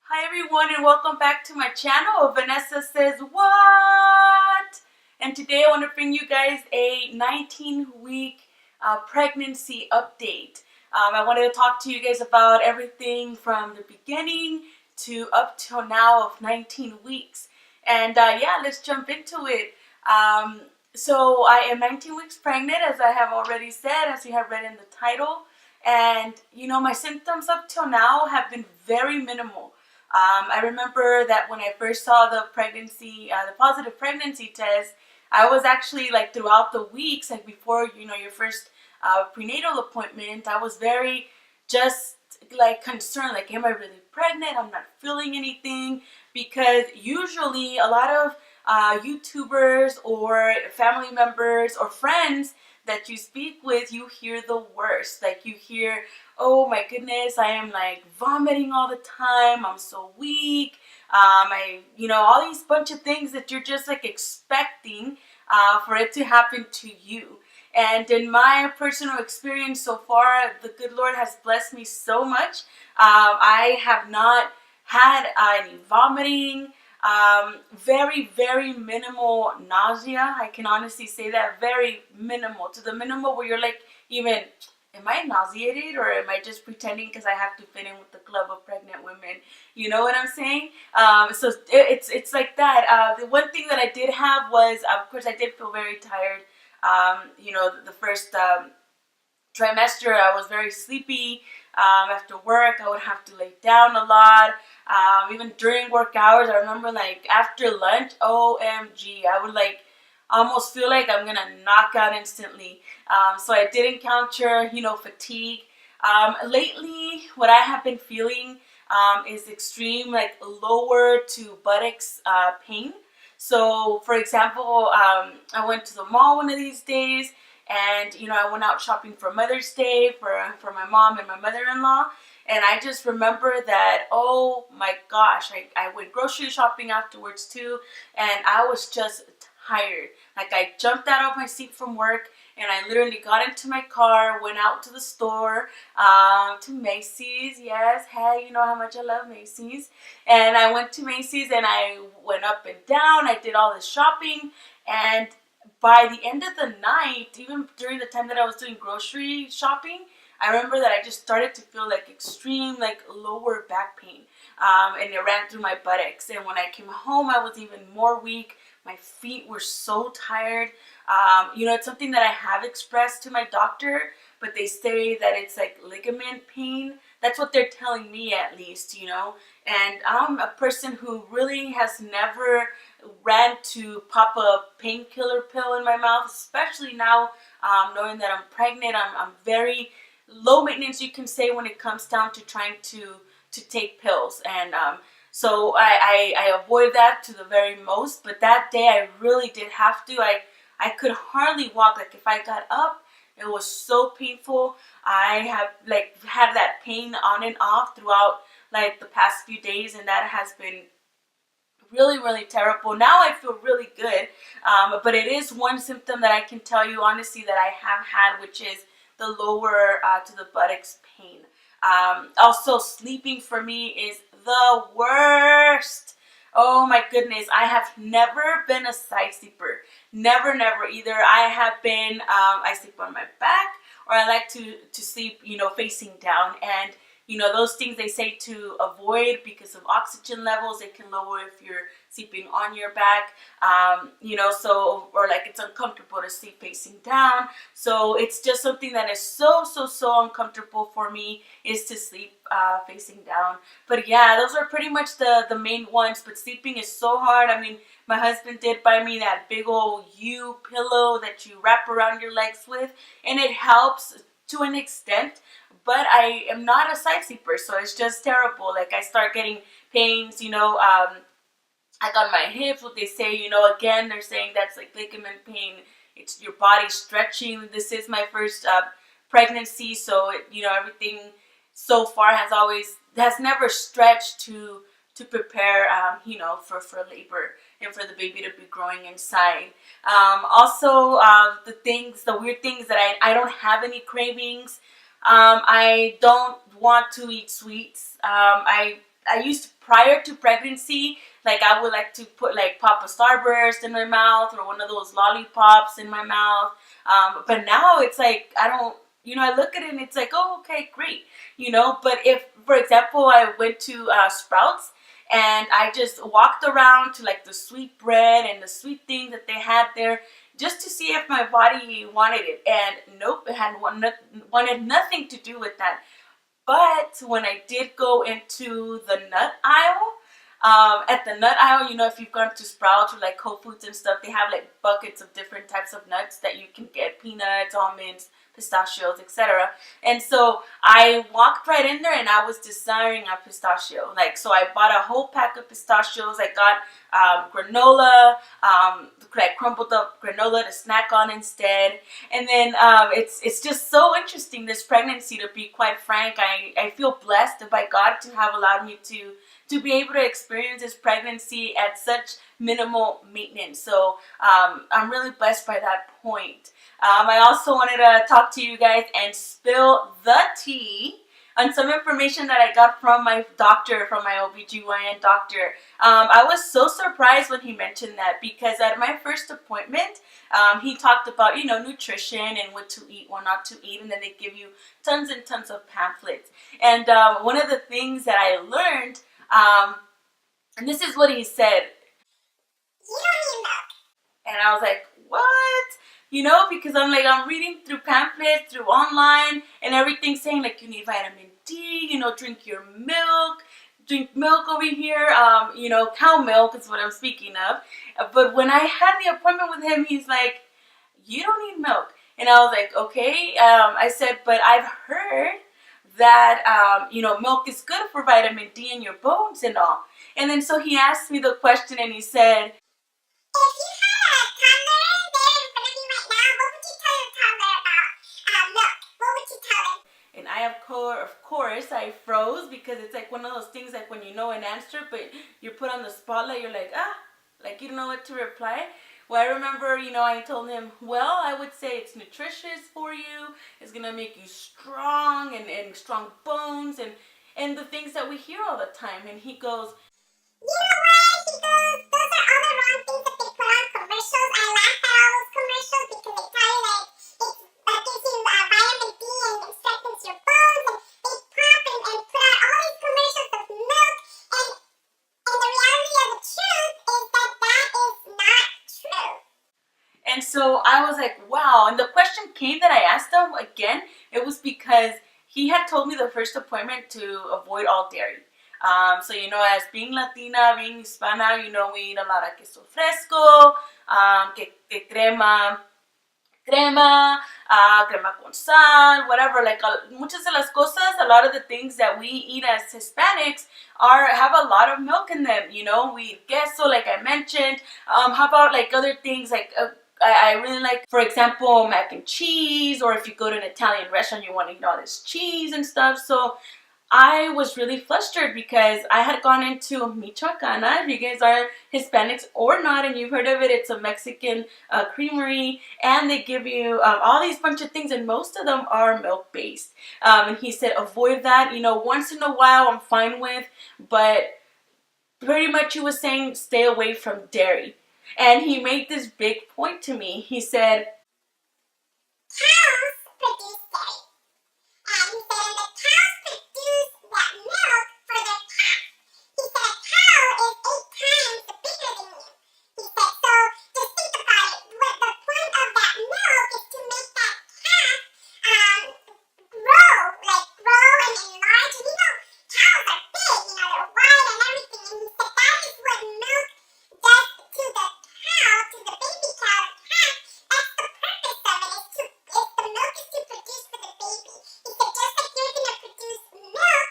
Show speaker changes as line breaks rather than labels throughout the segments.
Hi everyone and welcome back to my channel. Vanessa Says What? And today I want to bring you guys a 19-week pregnancy update. I wanted to talk to you guys about everything from the beginning to up till now of 19 weeks. And yeah, let's jump into it. So I am 19 weeks pregnant, as I have already said, as you have read in the title. And my symptoms up till now have been very minimal. I remember that when I first saw the the positive pregnancy test, I was actually like throughout the weeks, like before, your first prenatal appointment, I was very just like concerned, like, am I really pregnant? I'm not feeling anything, because usually a lot of YouTubers or family members or friends that you speak with, you hear the worst. Like, you hear, oh my goodness, I am like vomiting all the time, I'm so weak, all these bunch of things that you're just like expecting for it to happen to you. And in my personal experience so far, the good Lord has blessed me so much. I have not had any vomiting. Very, very minimal nausea. I can honestly say that, very minimal, to the minimal where you're like, even, am I nauseated, or am I just pretending because I have to fit in with the club of pregnant women? You know what I'm saying? So it's like that. The one thing that I did have was, of course, I did feel very tired. The first trimester, I was very sleepy. After work, I would have to lay down a lot. Even during work hours, I remember like after lunch, OMG, I would like almost feel like I'm gonna knock out instantly. So I did encounter, fatigue. Lately, what I have been feeling is extreme, like lower to buttocks pain. So, for example, I went to the mall one of these days, and I went out shopping for Mother's Day for my mom and my mother-in-law. And I just remember that, oh my gosh, I went grocery shopping afterwards too, and I was just tired. Like, I jumped out of my seat from work, and I literally got into my car, went out to the store, to Macy's. Yes, hey, you know how much I love Macy's. And I went to Macy's and I went up and down. I did all this shopping, and by the end of the night, even during the time that I was doing grocery shopping, I remember that I just started to feel like extreme, like lower back pain, and it ran through my buttocks. And when I came home, I was even more weak. My feet were so tired. It's something that I have expressed to my doctor, but they say that it's like ligament pain. That's what they're telling me, at least. And I'm a person who really has never ran to pop a painkiller pill in my mouth, especially now, knowing that I'm pregnant. I'm very low maintenance, you can say, when it comes down to trying to take pills. And so I avoid that to the very most. But that day I really did have to. I could hardly walk. Like, if I got up, it was so painful. I have like had that pain on and off throughout like the past few days, and that has been really, really terrible. Now I feel really good, but it is one symptom that I can tell you honestly that I have had, which is the lower to the buttocks pain. Also, sleeping for me is the worst. Oh my goodness, I have never been a side sleeper. Never, never. Either I have been, I sleep on my back, or I like to sleep, facing down. And those things they say to avoid because of oxygen levels. It can lower if you're sleeping on your back, or like it's uncomfortable to sleep facing down. So it's just something that is so, so, so uncomfortable for me, is to sleep facing down. But yeah, those are pretty much the main ones. But sleeping is so hard. I mean, my husband did buy me that big old U pillow that you wrap around your legs with, and it helps to an extent, but I am not a side sleeper, so it's just terrible. Like, I start getting pains, like on my hips, what they say, again, they're saying that's like ligament pain. It's your body stretching. This is my first pregnancy, so everything so far has never stretched to prepare, for labor and for the baby to be growing inside. Also, the weird things that I don't have any cravings. I don't want to eat sweets. I used prior to pregnancy, like I would like to put like pop a Starburst in my mouth or one of those lollipops in my mouth. But now it's like I don't, I look at it and it's like, oh, okay, great, But if, for example, I went to Sprouts and I just walked around to like the sweet bread and the sweet things that they had there just to see if my body wanted it. And nope, it had wanted nothing to do with that. But when I did go into the nut aisle, at the nut aisle, if you've gone to Sprouts or like Whole Foods and stuff, they have like buckets of different types of nuts that you can get: peanuts, almonds, pistachios, etc. And so I walked right in there and I was desiring a pistachio. So I bought a whole pack of pistachios. I got granola, like crumbled up granola to snack on instead. And then it's just so interesting, this pregnancy, to be quite frank. I feel blessed by God to have allowed me to be able to experience this pregnancy at such minimal maintenance. So I'm really blessed by that point. I also wanted to talk to you guys and spill the tea on some information that I got from my doctor, from my OBGYN doctor. I was so surprised when he mentioned that, because at my first appointment, he talked about, nutrition and what to eat, what not to eat, and then they give you tons and tons of pamphlets. And one of the things that I learned, and this is what he said: "You don't need milk." And I was like, what? Because I'm reading through pamphlets, through online, and everything saying like you need vitamin D, drink your milk, drink milk over here, cow milk is what I'm speaking of. But when I had the appointment with him, he's like, you don't need milk. And I was like, okay. I said, but I've heard that, milk is good for vitamin D in your bones and all. And then so he asked me the question and he said, if you had a toddler there in front of you right now, what would you tell your toddler about milk? What would you tell him? And of course, I froze, because it's like one of those things like when you know an answer, but you're put on the spotlight, you're like, like you don't know what to reply. Well, I remember, I told him, well, I would say it's nutritious for you. It's going to make you strong and strong bones and the things that we hear all the time. And he goes, you know what? He goes, those are all the wrong things that they put on commercials. I laugh at all those commercials because they tell you that it gives you vitamin D and strengthens your bones, and they pop and put out all these commercials of milk, and the reality of the truth is that is not true. And so I was like, wow. And the question came that I asked him again, it was because he had told me the first appointment to avoid all dairy. So, as being Latina, being Hispana, we eat a lot of queso fresco, crema con sal, whatever. Like muchas de las cosas, a lot of the things that we eat as Hispanics have a lot of milk in them. We eat queso, like I mentioned. How about like other things like I really like, for example, mac and cheese, or if you go to an Italian restaurant, you want to eat all this cheese and stuff. So I was really flustered because I had gone into Michoacana. If you guys are Hispanics or not and you've heard of it, it's a Mexican creamery, and they give you all these bunch of things, and most of them are milk based. And he said, avoid that. Once in a while I'm fine with, but pretty much he was saying stay away from dairy. And he made this big point to me. He said, cows produce dairy. And he said, and the cows produce that milk for their calf. He said, a cow is 8 times bigger than you. He said, so just think about it. What the point of that milk is to make that calf grow and enlarge. And cows are big, they're wide and everything. And he said, that is what milk does to the cow, to the baby cow, the calf. That's the purpose of it, is the milk is to produce for the baby. He said, just like you're going to produce milk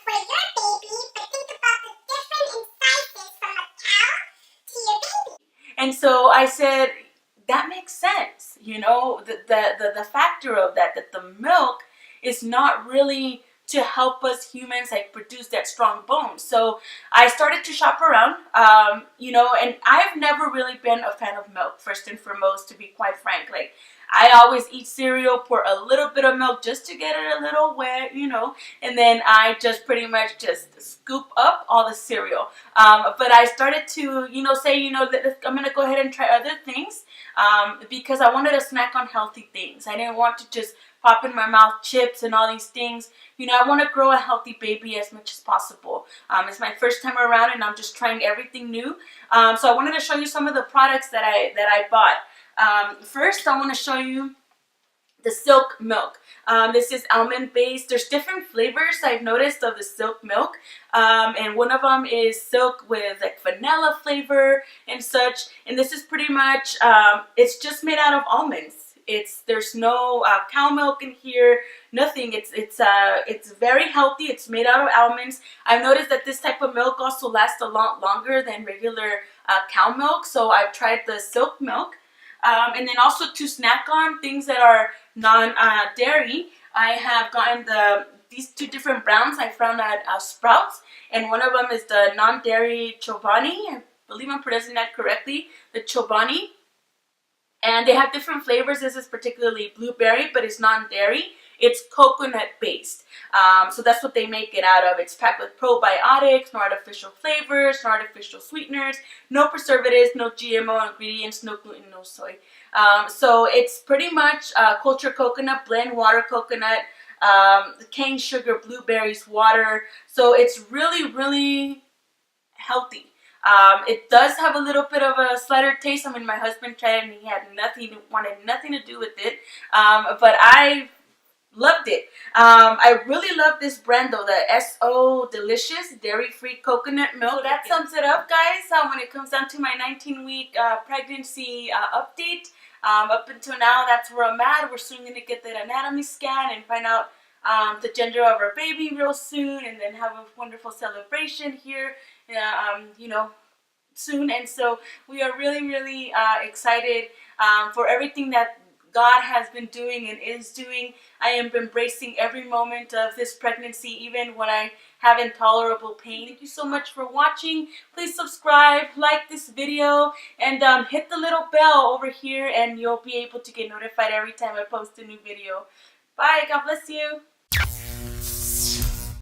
for your baby, but think about the different incises from a cow to your baby. And so I said, that makes sense. The factor of that the milk is not really to help us humans produce that strong bone. So I started to shop around, and I've never really been a fan of milk, first and foremost, to be quite frank. I always eat cereal, pour a little bit of milk just to get it a little wet, you know, and then I just pretty much just scoop up all the cereal. But I started to, you know, say, you know, that I'm going to go ahead and try other things because I wanted to snack on healthy things. I didn't want to just pop in my mouth chips and all these things. You know, I want to grow a healthy baby as much as possible. It's my first time around and I'm just trying everything new. So I wanted to show you some of the products that I bought. First, I want to show you the silk milk. This is almond based. There's different flavors I've noticed of the silk milk, and one of them is silk with like vanilla flavor and such. And this is pretty much it's just made out of almonds. There's no cow milk in here, nothing. It's very healthy. It's made out of almonds. I've noticed that this type of milk also lasts a lot longer than regular cow milk, so I've tried the silk milk. And then also to snack on things that are non-dairy, I have gotten these two different brands I found at Sprouts, and one of them is the non-dairy Chobani. I believe I'm pronouncing that correctly, the Chobani. And they have different flavors. This is particularly blueberry, but it's non-dairy. It's coconut based. So that's what they make it out of. It's packed with probiotics, no artificial flavors, no artificial sweeteners, no preservatives, no GMO ingredients, no gluten, no soy. So it's pretty much cultured coconut, blend water coconut, cane sugar, blueberries, water. So it's really, really healthy. It does have a little bit of a slighter taste. I mean, my husband tried it and he had wanted nothing to do with it. But I loved it. I really love this brand though, the SO Delicious Dairy-Free Coconut Milk. So that sums it up, guys, when it comes down to my 19-week pregnancy update. Up until now, that's where I'm at. We're soon going to get that anatomy scan and find out the gender of our baby real soon, and then have a wonderful celebration here, you know, soon. And so we are really, really excited for everything that God has been doing and is doing. I am embracing every moment of this pregnancy, even when I have intolerable pain. Thank you so much for watching. Please subscribe, like this video, and hit the little bell over here, and you'll be able to get notified every time I post a new video. Bye. God bless you.